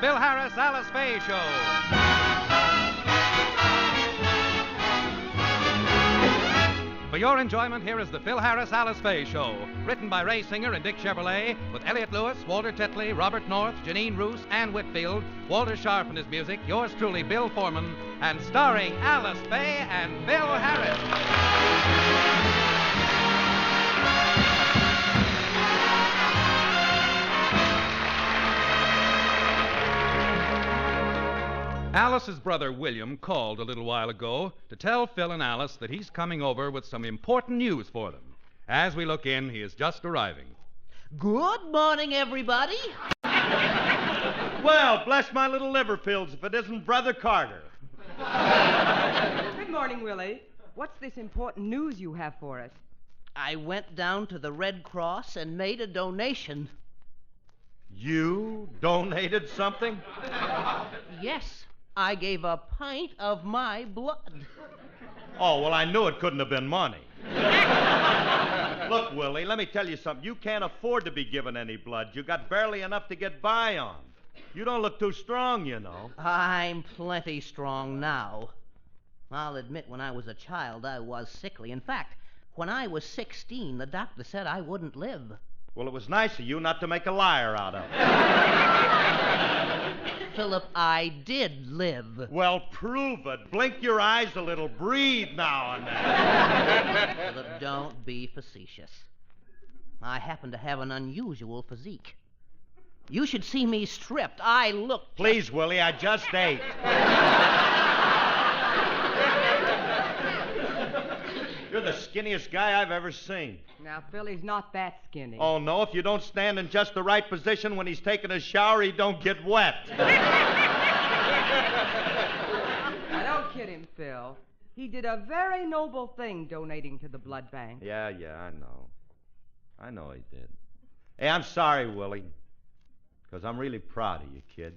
Bill Harris, Alice Faye Show. For your enjoyment, here is the Phil Harris, Alice Faye Show. Written by Ray Singer and Dick Chevrolet, with Elliott Lewis, Walter Tetley, Robert North, Janine Roos, Ann Whitfield, Walter Sharp and his music, yours truly, Bill Foreman, and starring Alice Faye and Bill Harris. Alice's brother, William, called a little while ago to tell Phil and Alice that he's coming over with some important news for them. As we look in, he is just arriving. Good morning, everybody. Well, bless my little Liverfields if it isn't Brother Carter. Good morning, Willie. What's this important news you have for us? I went down to the Red Cross and made a donation. You donated something? Yes, I gave a pint of my blood. Oh, well, I knew it couldn't have been money. Look, Willie, let me tell you something. You can't afford to be given any blood. You got barely enough to get by on. You don't look too strong, you know. I'm plenty strong now. I'll admit when I was a child, I was sickly. In fact, when I was 16, the doctor said I wouldn't live. Well, it was nice of you not to make a liar out of it. Philip, I did live. Well, prove it. Blink your eyes a little. Breathe now and then. Philip, don't be facetious. I happen to have an unusual physique. You should see me stripped. I look... Please, Willie, I just ate. You're the skinniest guy I've ever seen. Now, Philly's not that skinny. Oh, no, if you don't stand in just the right position when he's taking a shower, he don't get wet. Now, don't kid him, Phil. He did a very noble thing donating to the blood bank. Yeah, I know. I know he did. Hey, I'm sorry, Willie, because I'm really proud of you, kid.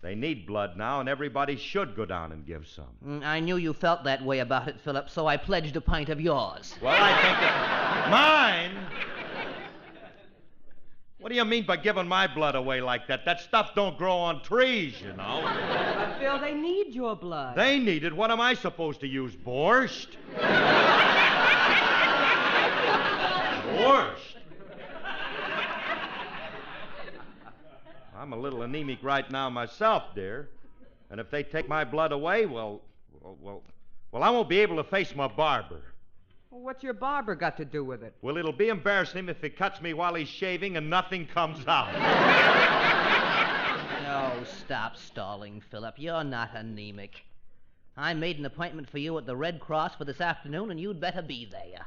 They need blood now, and everybody should go down and give some. I knew you felt that way about it, Philip, so I pledged a pint of yours. Well, I think it's mine. What do you mean by giving my blood away like that? That stuff don't grow on trees, you know. But, Phil, they need your blood. They need it. What am I supposed to use, borscht? Borscht? I'm a little anemic right now myself, dear. And if they take my blood away, well, I won't be able to face my barber. Well, what's your barber got to do with it? Well, it'll be embarrassing if he cuts me while he's shaving and nothing comes out. No, stop stalling, Philip. You're not anemic. I made an appointment for you at the Red Cross for this afternoon, and you'd better be there.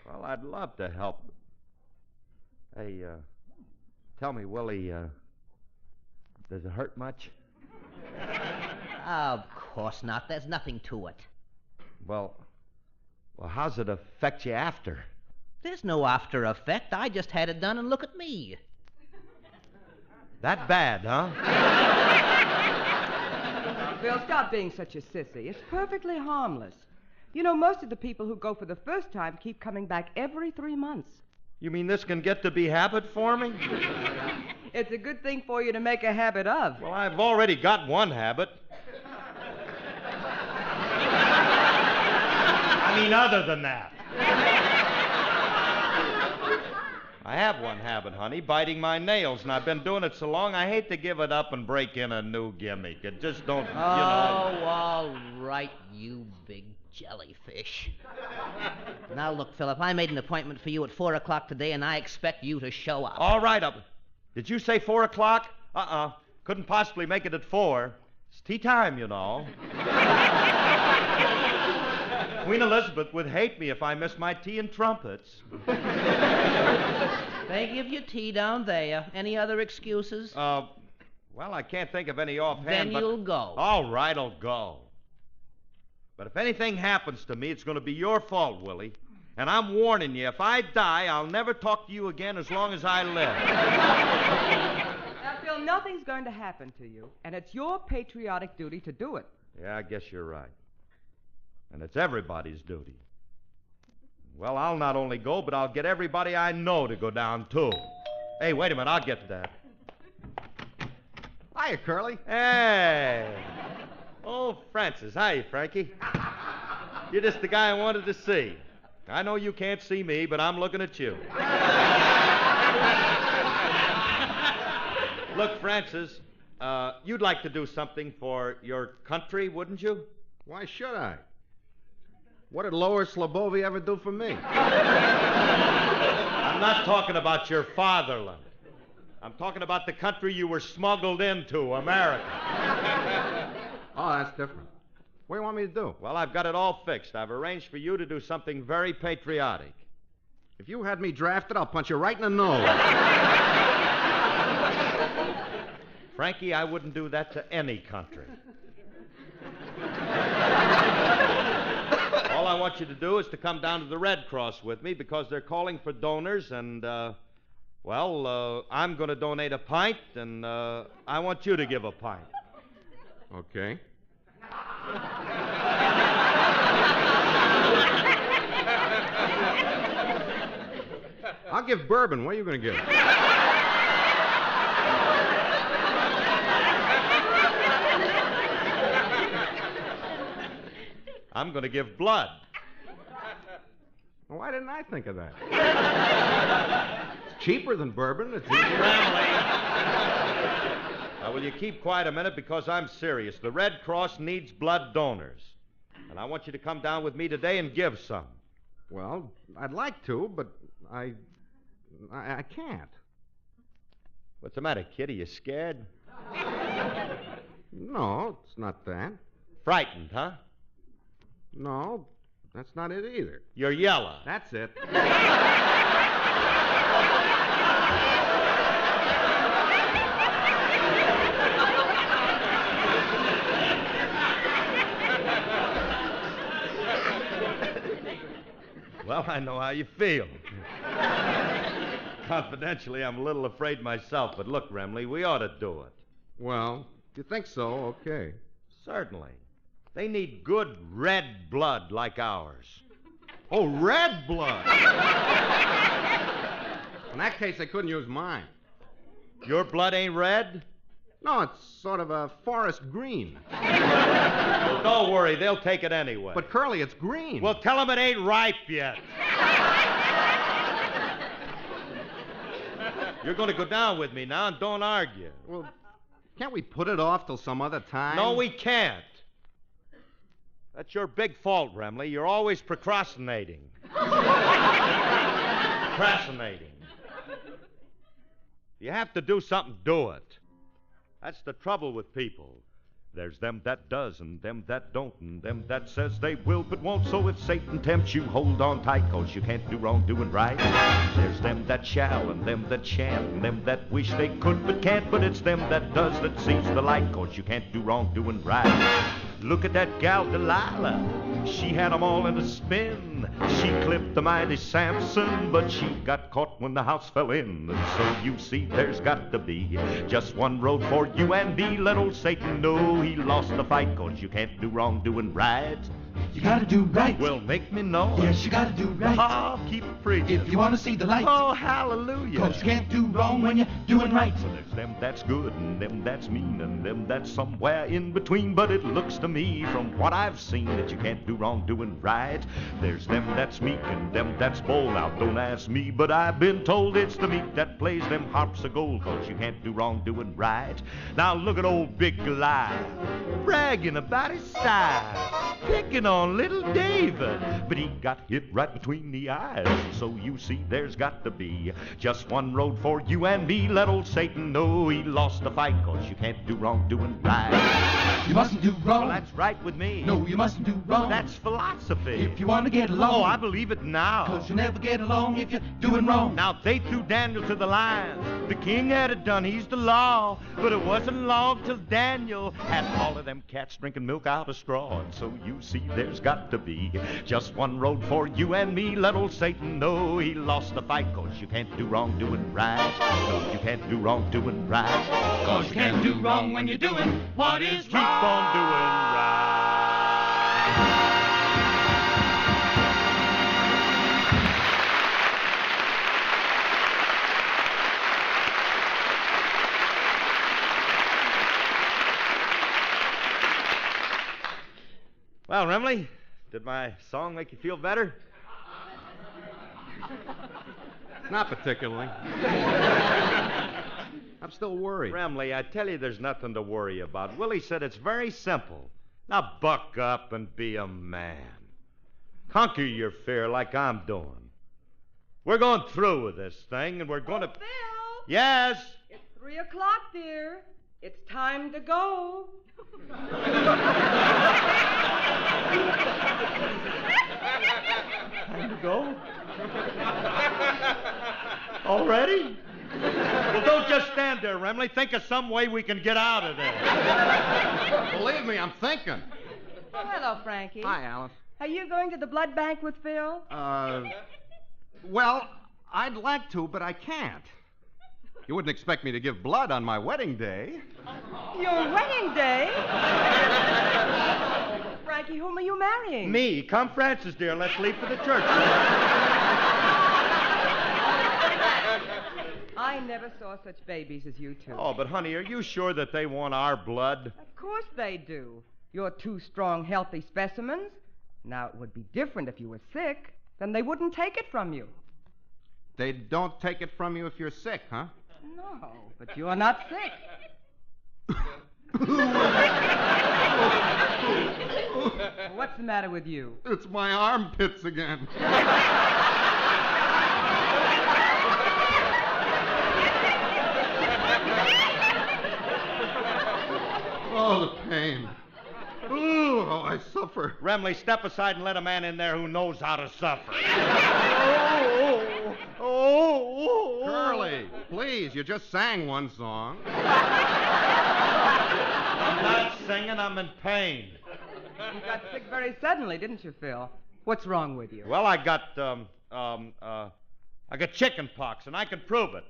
Well, I'd love to help. Hey, tell me, Willie, does it hurt much? Of course not. There's nothing to it. Well, how's it affect you after? There's no after effect. I just had it done, and look at me. That bad, huh? Phil, stop being such a sissy. It's perfectly harmless. You know, most of the people who go for the first time keep coming back every 3 months. You mean this can get to be habit forming? It's a good thing for you to make a habit of. Well, I've already got one habit. I mean, other than that. I have one habit, honey, biting my nails, and I've been doing it so long I hate to give it up and break in a new gimmick. It just don't, Oh, all right, you big jellyfish. Now, look, Philip, I made an appointment for you at 4 o'clock today, and I expect you to show up. All right, did you say 4 o'clock? Couldn't possibly make it at 4. It's tea time, you know. Queen Elizabeth would hate me if I missed my tea and trumpets. They give you tea down there. Any other excuses? Well, I can't think of any offhand, Then you'll go. All right, I'll go. But if anything happens to me, it's going to be your fault, Willie. And I'm warning you, if I die, I'll never talk to you again as long as I live. Now, Phil, nothing's going to happen to you, and it's your patriotic duty to do it. Yeah, I guess you're right. And it's everybody's duty. Well, I'll not only go, but I'll get everybody I know to go down, too. Hey, wait a minute, I'll get to that. Hiya, Curly. Hey. Oh, Francis. Hi, Frankie. You're just the guy I wanted to see. I know you can't see me, but I'm looking at you. Look, Francis, you'd like to do something for your country, wouldn't you? Why should I? What did Lower Slobovia ever do for me? I'm not talking about your fatherland. I'm talking about the country you were smuggled into, America. Oh, that's different. What do you want me to do? Well, I've got it all fixed. I've arranged for you to do something very patriotic. If you had me drafted, I'll punch you right in the nose. Frankie, I wouldn't do that to any country. All I want you to do is to come down to the Red Cross with me because they're calling for donors and, I'm going to donate a pint and I want you to give a pint. Okay. I'll give bourbon. What are you going to give? I'm going to give blood. Well, why didn't I think of that? It's cheaper than bourbon. It's easier. Now, will you keep quiet a minute because I'm serious. The Red Cross needs blood donors. And I want you to come down with me today and give some. Well, I'd like to, but I can't. What's the matter, kid? Are you scared? No, it's not that. Frightened, huh? No, that's not it either. You're yellow. That's it. Well, I know how you feel. Confidentially, I'm a little afraid myself, but look, Remley, we ought to do it. Well, if you think so, okay. Certainly. They need good red blood like ours. Oh, red blood! In that case, they couldn't use mine. Your blood ain't red? No, it's sort of a forest green. Well, don't worry, they'll take it anyway. But, Curly, it's green. Well, tell them it ain't ripe yet. You're going to go down with me now and don't argue. Well, can't we put it off till some other time? No, we can't. That's your big fault, Remley. You're always procrastinating. Procrastinating. You have to do something, do it. That's the trouble with people. There's them that does and them that don't and them that says they will but won't. So if Satan tempts you, hold on tight, 'cause you can't do wrong doing right. There's them that shall and them that shan't and them that wish they could but can't. But it's them that does that sees the light, 'cause you can't do wrong doing right. Look at that gal Delilah. She had 'em all in a spin. She clipped the mighty Samson, but she got caught when the house fell in. And so you see there's got to be just one road for you and me. Let old Satan know he lost the fight, 'cause you can't do wrong doing right. You gotta do right. Well, make me know. Yes, you gotta do right. Oh, keep preaching. If you wanna see the light. Oh, hallelujah. 'Cause you can't do wrong when you're doing right. So there's them that's good and them that's mean and them that's somewhere in between. But it looks to me from what I've seen that you can't do wrong doing right. There's them that's meek and them that's bold. Now don't ask me, but I've been told it's the meek that plays them harps of gold, 'cause you can't do wrong doing right. Now look at old Big Goliath bragging about his size, picking on little David, but he got hit right between the eyes. So you see there's got to be just one road for you and me. Let old Satan know he lost the fight, 'cause you can't do wrong doing right. You mustn't do wrong. Well, that's right with me. No, you mustn't do wrong. That's philosophy. If you want to get along. Oh, I believe it now. 'Cause you never get along if you're doing wrong. Now, they threw Daniel to the lions. The king had it done. He's the law. But it wasn't long till Daniel had all of them cats drinking milk out of straw. And so you see there's got to be just one road for you and me. Let old Satan know he lost the fight, 'cause you can't do wrong doing right. No, you can't do wrong doing right. 'Cause you can't do wrong when you're doing what is Keep wrong. on doing right. Well, Remley, did my song make you feel better? Not particularly. I'm still worried. Remley, I tell you there's nothing to worry about. Willie said it's very simple. Now buck up and be a man. Conquer your fear like I'm doing. We're going through with this thing, and we're going to... Phil! Yes? It's 3 o'clock, dear. It's time to go. Time to go? Already? Well, don't just stand there, Remley. Think of some way we can get out of there. Believe me, I'm thinking. Oh, hello, Frankie. Hi, Alice. Are you going to the blood bank with Phil? Well, I'd like to, but I can't. You wouldn't expect me to give blood on my wedding day. Your wedding day? Frankie, whom are you marrying? Me. Come, Francis, dear. Let's leave for the church. I never saw such babies as you two. Oh, but, honey, are you sure that they want our blood? Of course they do. You're two strong, healthy specimens. Now, it would be different if you were sick. Then they wouldn't take it from you. They don't take it from you if you're sick, huh? No, but you're not sick. What's the matter with you? It's my armpits again. Oh, the pain. Ooh, oh, I suffer. Remley, step aside and let a man in there who knows how to suffer. Curly, please, you just sang one song. I'm not singing, I'm in pain. You got sick very suddenly, didn't you, Phil? What's wrong with you? Well, I got chicken pox, and I can prove it.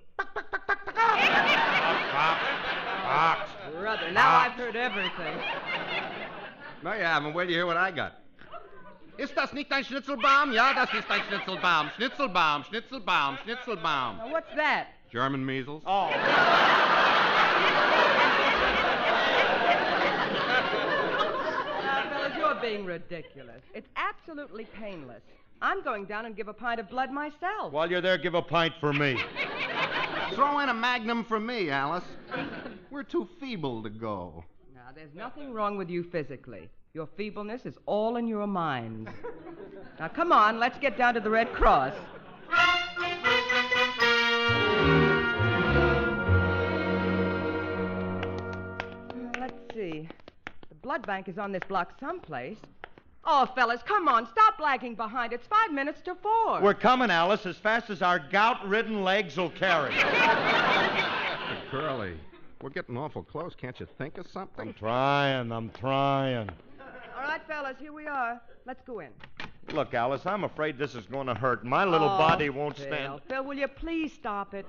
Pox. Brother, now I've heard everything. No, you haven't. Wait till you hear what I got. Ist das nicht ein Schnitzelbaum? Ja, das ist ein Schnitzelbaum. Schnitzelbaum, Schnitzelbaum, Schnitzelbaum. Now, what's that? German measles. Oh. Now, fellas, you're being ridiculous. It's absolutely painless. I'm going down and give a pint of blood myself. While you're there, give a pint for me. Throw in a magnum for me, Alice. We're too feeble to go. Now, there's nothing wrong with you physically. Your feebleness is all in your minds. Now, come on, let's get down to the Red Cross. Let's see. The blood bank is on this block someplace. Oh, fellas, come on. Stop lagging behind. It's 5 minutes to 4. We're coming, Alice, as fast as our gout-ridden legs will carry us. Hey, Curly, we're getting awful close. Can't you think of something? I'm trying. All right, fellas, here we are. Let's go in. Look, Alice, I'm afraid this is going to hurt. My little body won't Phil. stand. Phil, will you please stop it?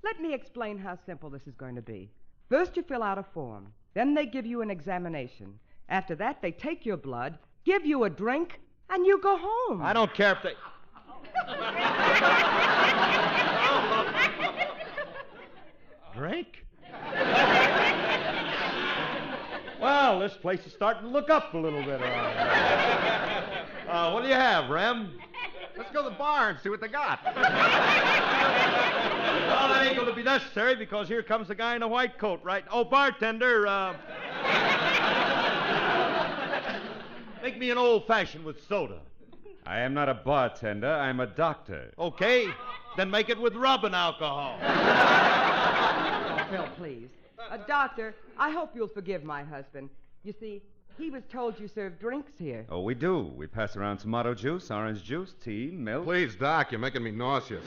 Let me explain how simple this is going to be. First, you fill out a form. Then they give you an examination. After that, they take your blood, give you a drink, and you go home. I don't care if they... Drink? Well, this place is starting to look up a little bit around here. What do you have, Rem? Let's go to the bar and see what they got. Well, that ain't going to be necessary because here comes the guy in a white coat, right? Oh, bartender, make me an old-fashioned with soda. I am not a bartender. I'm a doctor. Okay, then make it with rubbing alcohol. Oh, Phil, please. Doctor, I hope you'll forgive my husband. You see, he was told you serve drinks here. Oh, we do. We pass around tomato juice, orange juice, tea, milk. Please, Doc, you're making me nauseous.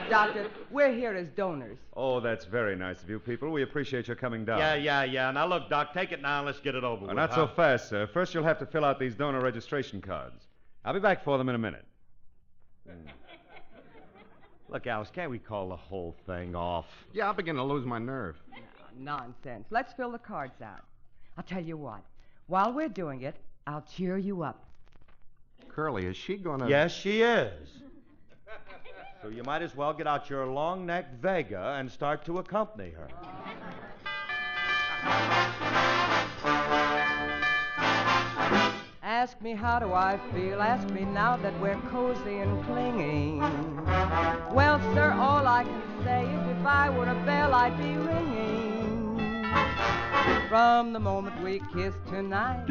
Doctor, we're here as donors. Oh, that's very nice of you people. We appreciate your coming down. Yeah. Now, look, Doc, take it now and let's get it over with. Not so fast, sir. First, you'll have to fill out these donor registration cards. I'll be back for them in a minute. Look, Alice, can't we call the whole thing off? Yeah, I'm beginning to lose my nerve. Nonsense. Let's fill the cards out. I'll tell you what. While we're doing it, I'll cheer you up. Curly, is she going to... Yes, she is. So you might as well get out your long-necked Vega and start to accompany her. Ask me how do I feel, ask me now that we're cozy and clinging. Well, sir, all I can say is if I were a bell, I'd be ringing. From the moment we kissed tonight,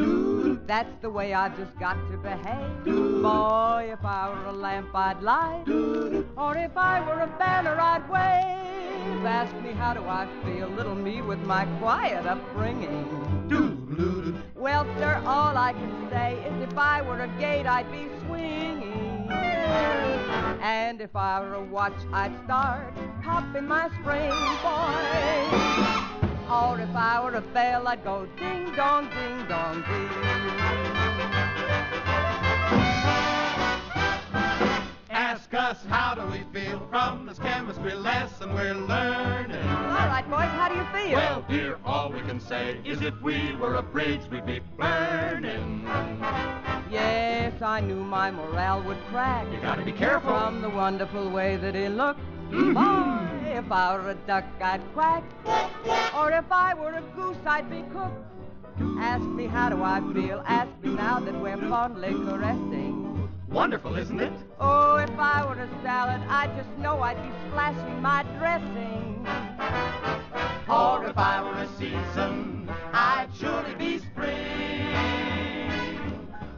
that's the way I've just got to behave. Boy, if I were a lamp, I'd light, or if I were a banner, I'd wave. Ask me how do I feel, little me with my quiet upbringing. Well, sir, all I can say is if I were a gate, I'd be swinging. And if I were a watch, I'd start popping my spring, boy. Or if I were a bell, I'd go ding dong, ding dong, ding. Ask us how do we feel from this chemistry lesson we're learning. All right, boys, how do you feel? Well, dear, all we can say is if we were a bridge, we'd be burning. Yes, I knew my morale would crack. You gotta be careful. From the wonderful way that he looked. Boy, if I were a duck, I'd quack. Or if I were a goose, I'd be cooked. Ask me how do I feel, ask me now that we're fondly caressing. Wonderful, isn't it? Oh, if I were a salad, I just know I'd be splashing my dressing. Or if I were a season, I'd surely be spring.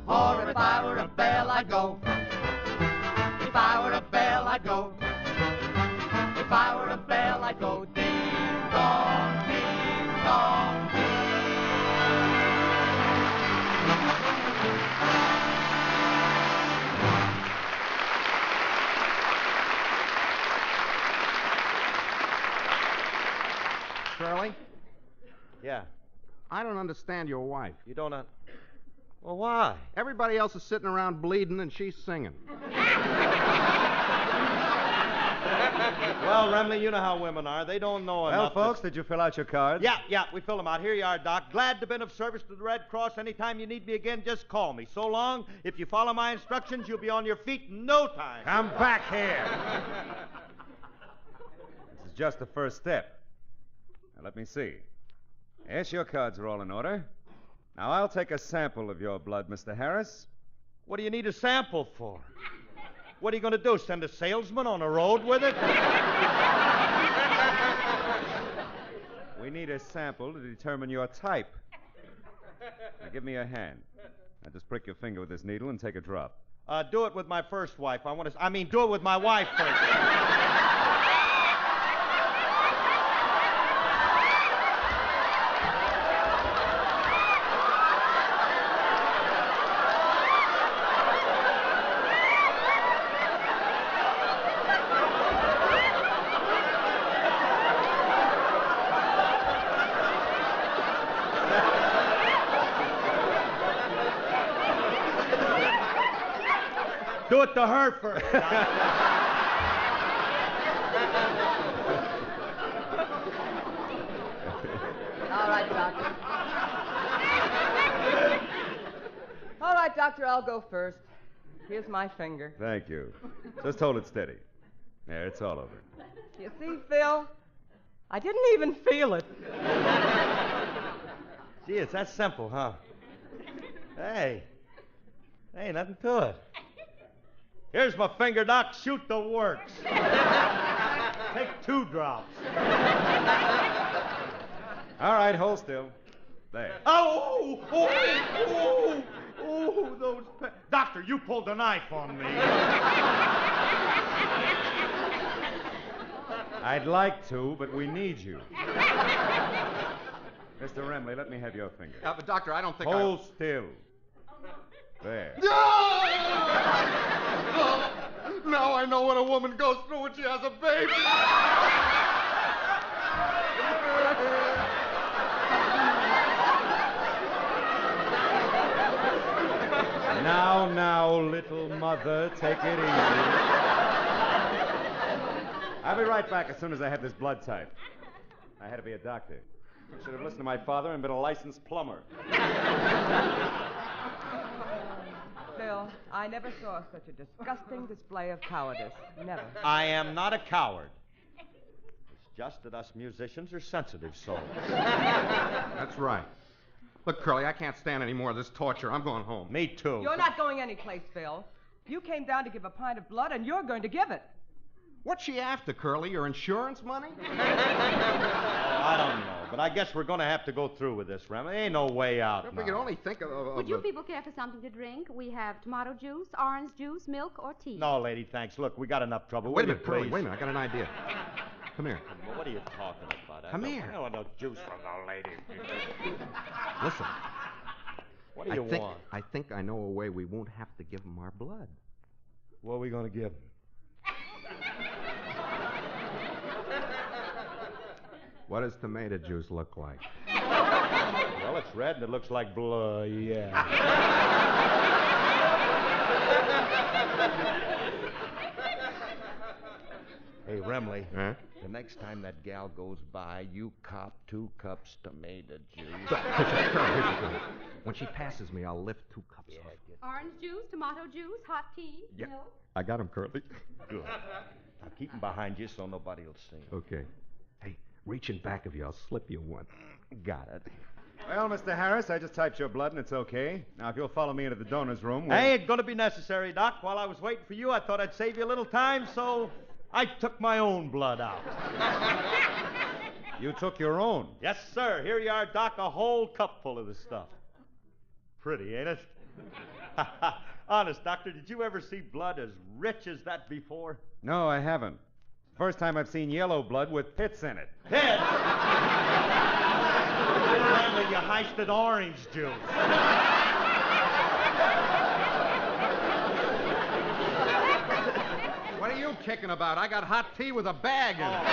Or if I were a bell, I'd go. If I were a bell, I'd go. If I were a bell, I'd go ding dong, ding dong, ding. Shirley, Yeah. I don't understand your wife. You don't Well, why? Everybody else is sitting around bleeding and she's singing. Well, Remley, you know how women are. They don't know Well, enough. folks, did you fill out your cards? Yeah, we fill them out. Here you are, Doc. Glad to have been of service to the Red Cross. Anytime you need me again, just call me. So long. If you follow my instructions, you'll be on your feet in no time. Come back here. This is just the first step. Now, let me see. Yes, your cards are all in order. Now, I'll take a sample of your blood, Mr. Harris. What do you need a sample for? What are you going to do, send a salesman on the road with it? We need a sample to determine your type. Now, give me your hand. Now, just prick your finger with this needle and take a drop. Do it with my first wife. Do it with my wife first. Do it to her first. All right, Doctor. All right, Doctor, I'll go first. Here's my finger. Thank you. Just hold it steady. There, it's all over. You see, Phil? I didn't even feel it. Gee, it's that simple, huh? Hey, nothing to it. Here's my finger, Doc. Shoot the works. Take 2 drops. All right, hold still. There. Oh, those... Doctor, you pulled a knife on me. I'd like to, but we need you. Mr. Remley, let me have your finger. But Doctor, I don't think Hold still. There. Now I know what a woman goes through when she has a baby. Now, little mother, take it easy. I'll be right back as soon as I have this blood type. I had to be a doctor. I should have listened to my father and been a licensed plumber. Phil, I never saw such a disgusting display of cowardice. Never. I am not a coward. It's just that us musicians are sensitive souls. That's right. Look, Curly, I can't stand any more of this torture. I'm going home. Me too. You're not going anyplace, Phil. You came down to give a pint of blood, and you're going to give it. What's she after, Curly? Your insurance money? I don't know, but I guess we're going to have to go through with this, Rem. There ain't no way out If now. we could only think of Would you people care for something to drink? We have tomato juice, orange juice, milk, or tea. No, lady, thanks. Look, we got enough trouble. Wait a Will minute, you, Curly. please? Wait a minute. I got an idea. Come here. Well, what are you talking about? Come here. I don't want no juice from no lady. Listen. What do you want? I think I know a way we won't have to give them our blood. What are we going to give them? What does tomato juice look like? Well, it's red and it looks like blood, yeah. Hey, Remley. Huh? The next time that gal goes by, you cop 2 cups tomato juice. When she passes me, I'll lift 2 cups off. Orange juice, tomato juice, hot tea, Yeah. milk. I got him, Curly. Good. Now keep them behind you so nobody will see 'em. Okay. Hey, reach in back of you. I'll slip you one. Got it. Well, Mr. Harris, I just typed your blood and it's okay. Now, if you'll follow me into the donor's room, we'll... Ain't gonna be necessary, Doc. While I was waiting for you, I thought I'd save you a little time, so I took my own blood out. You took your own. Yes, sir. Here you are, Doc, a whole cup full of the stuff. Pretty, ain't it? Honest, Doctor, did you ever see blood as rich as that before? No, I haven't. First time I've seen yellow blood with pits in it. Pit! Remember, you heisted orange juice. What are you kicking about? I got hot tea with a bag in it.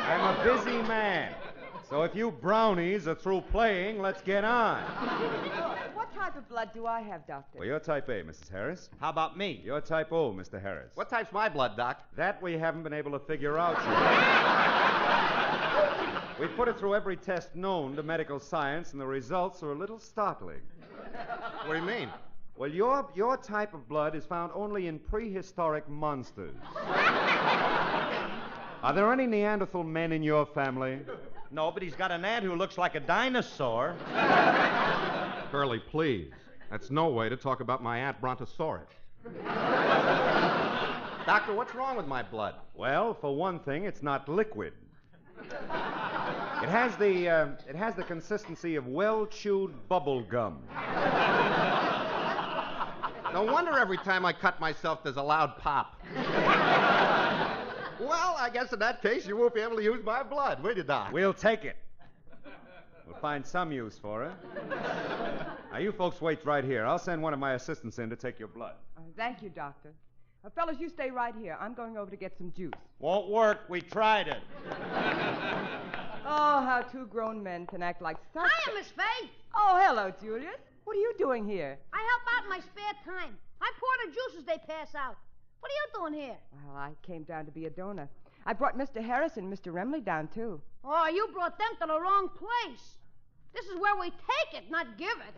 I'm a busy man. So if you brownies are through playing, let's get on. What type of blood do I have, Doctor? Well, you're type A, Mrs. Harris. How about me? You're type O, Mr. Harris. What type's my blood, Doc? That we haven't been able to figure out yet. We've put it through every test known to medical science, and the results are a little startling. What do you mean? Well, your type of blood is found only in prehistoric monsters. Are there any Neanderthal men in your family? No, but he's got an aunt who looks like a dinosaur. Curly, please. That's no way to talk about my Aunt Brontosaurus. Doctor, what's wrong with my blood? Well, for one thing, it's not liquid. It has the consistency of well-chewed bubble gum. No wonder every time I cut myself, there's a loud pop. Well, I guess in that case, you won't be able to use my blood, will you, Doc? We'll take it. We'll find some use for it. Now, you folks wait right here. I'll send one of my assistants in to take your blood. Thank you, Doctor. Fellas, you stay right here. I'm going over to get some juice. Won't work. We tried it. Oh, how 2 grown men can act like such... Hiya, Miss Faye. Oh, hello, Julius. What are you doing here? I help out in my spare time. I pour the juices they pass out. What are you doing here? Well, I came down to be a donor. I brought Mr. Harris and Mr. Remley down, too. Oh, you brought them to the wrong place. This is where we take it, not give it.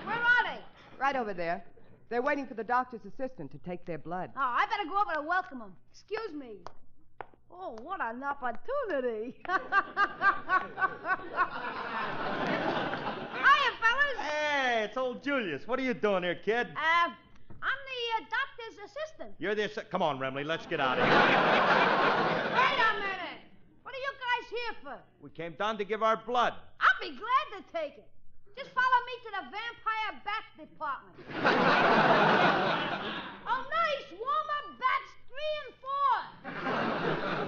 Where are they? Right over there. They're waiting for the doctor's assistant to take their blood. Oh, I better go over to welcome them. Excuse me. Oh, what an opportunity. Hiya, fellas. Hey, it's old Julius. What are you doing here, kid? I'm the doctor's assistant. You're the... Come on, Remley. Let's get out of here. Wait a minute. What are you guys here for? We came down to give our blood. I'll be glad to take it. Just follow me to the vampire bat department. Oh, nice. Warm-up bats 3 and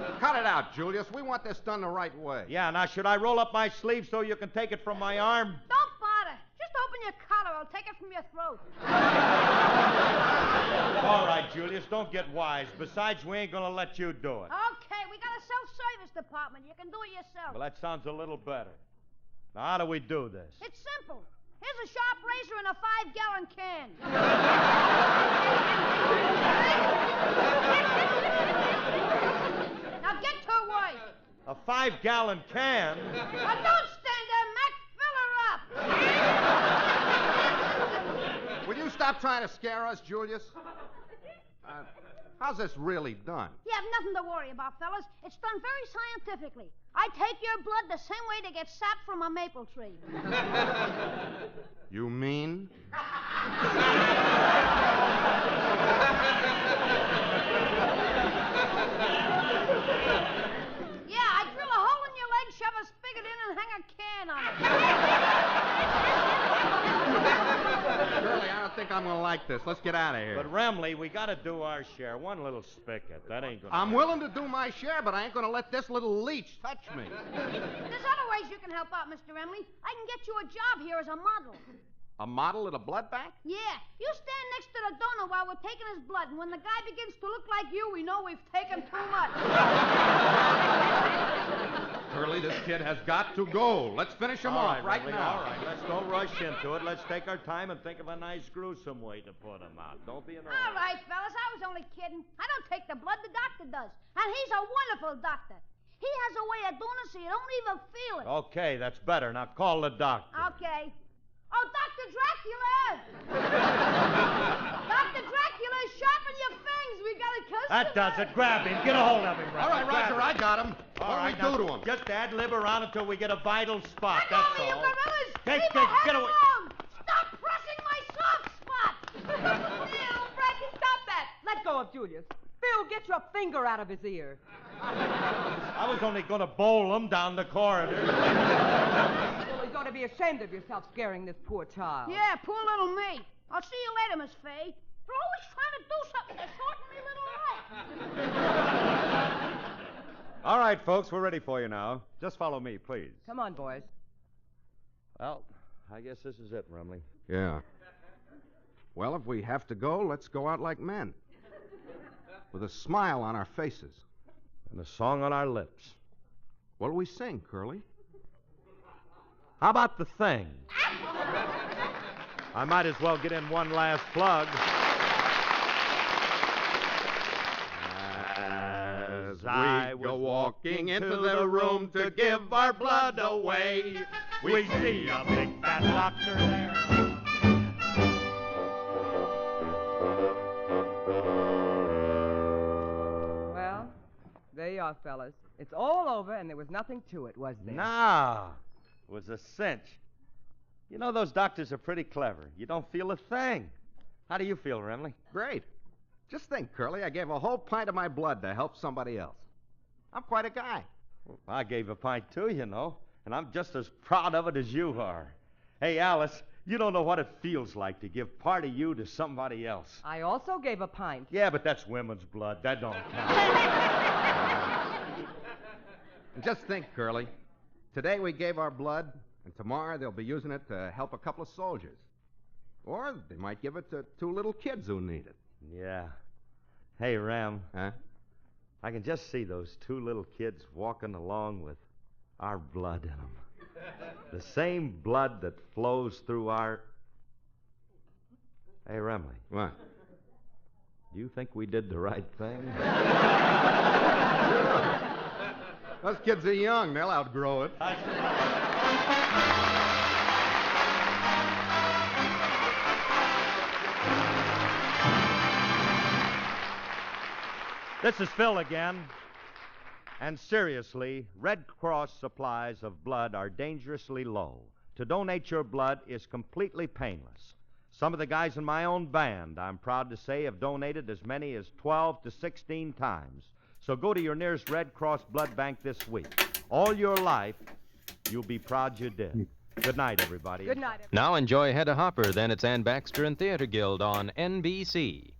4. Cut it out, Julius. We want this done the right way. Yeah, now, should I roll up my sleeve so you can take it from my arm? Don't bother. Just open your collar. I'll take it from your throat. All right, Julius, don't get wise. Besides, we ain't gonna let you do it. Okay, we got a self-service department. You can do it yourself. Well, that sounds a little better. Now, how do we do this? It's simple. Here's a sharp razor and a 5-gallon can. Now get to work. A 5-gallon can? Now don't stand there, Mac. Fill her up. Will you stop trying to scare us, Julius? How's this really done? You have nothing to worry about, fellas. It's done very scientifically. I take your blood the same way they get sap from a maple tree. You mean? Yeah, I drill a hole in your leg, shove a spigot in, and hang a can on it. Curly, I don't think I'm going to like this. Let's get out of here. But, Remley, we got to do our share. One little spigot. That ain't going to... I'm willing to do my share, but I ain't going to let this little leech touch me. There's other ways you can help out, Mr. Emily. I can get you a job here as a model. A model at a blood bank? Yeah, you stand next to the donor while we're taking his blood, and when the guy begins to look like you, we know we've taken too much. Curly, this kid has got to go. Let's finish him off right Remley, now. All right, let's don't rush into it. Let's take our time and think of a nice, gruesome way to put him out. Don't be an All right, fellas, I was only kidding. I don't take the blood, the doctor does. And he's a wonderful doctor. He has a way of doing it so you don't even feel it. Okay, that's better. Now call the doctor. Okay. Oh, Dr. Dracula! Dr. Dracula, sharpen your fangs. We got a customer. That does it. Grab him. Get a hold of him, Remley. All right, Grab Roger, him. I got him. All What right, do we do now, to him? Just ad-lib around until we get a vital spot. Let That's go of me, you all. gorillas! Take Leave it. my head Get away. alone! Stop pressing my soft spot! Frankie, stop that. Let go of Julius. Phil, get your finger out of his ear. I was only going to bowl him down the corridor. Well, you ought to be ashamed of yourself scaring this poor child. Yeah, poor little me. I'll see you later, Miss Faye. You're always trying to do something to shorten me little life. All right, folks, we're ready for you now. Just follow me, please. Come on, boys. Well, I guess this is it, Remley. Yeah. Well, if we have to go, let's go out like men. With a smile on our faces. And a song on our lips. What'll we sing, Curly? How about the thing? I might as well get in one last plug. As I go was walking into the room to give our blood away, we see a big fat doctor there. Well, there you are, fellas. It's all over, and there was nothing to it, was there? Nah, it was a cinch. You know, those doctors are pretty clever. You don't feel a thing. How do you feel, Remley? Great. Just think, Curly, I gave a whole pint of my blood to help somebody else. I'm quite a guy. Well, I gave a pint too, you know, and I'm just as proud of it as you are. Hey, Alice, you don't know what it feels like to give part of you to somebody else. I also gave a pint. Yeah, but that's women's blood. That don't count. And just think, Curly. Today we gave our blood, and tomorrow they'll be using it to help a couple of soldiers. Or they might give it to two little kids who need it. Yeah. Hey, Ram, Huh? I can just see those two little kids walking along with our blood in them. The same blood that flows through our... Hey, Remley, What? do you think we did the right thing? Those kids are young. They'll outgrow it. This is Phil again. And seriously, Red Cross supplies of blood are dangerously low. To donate your blood is completely painless. Some of the guys in my own band, I'm proud to say, have donated as many as 12 to 16 times. So go to your nearest Red Cross blood bank this week. All your life, you'll be proud you did. Good night, everybody. Good night, everybody. Now enjoy Hedda Hopper, then it's Ann Baxter and Theater Guild on NBC.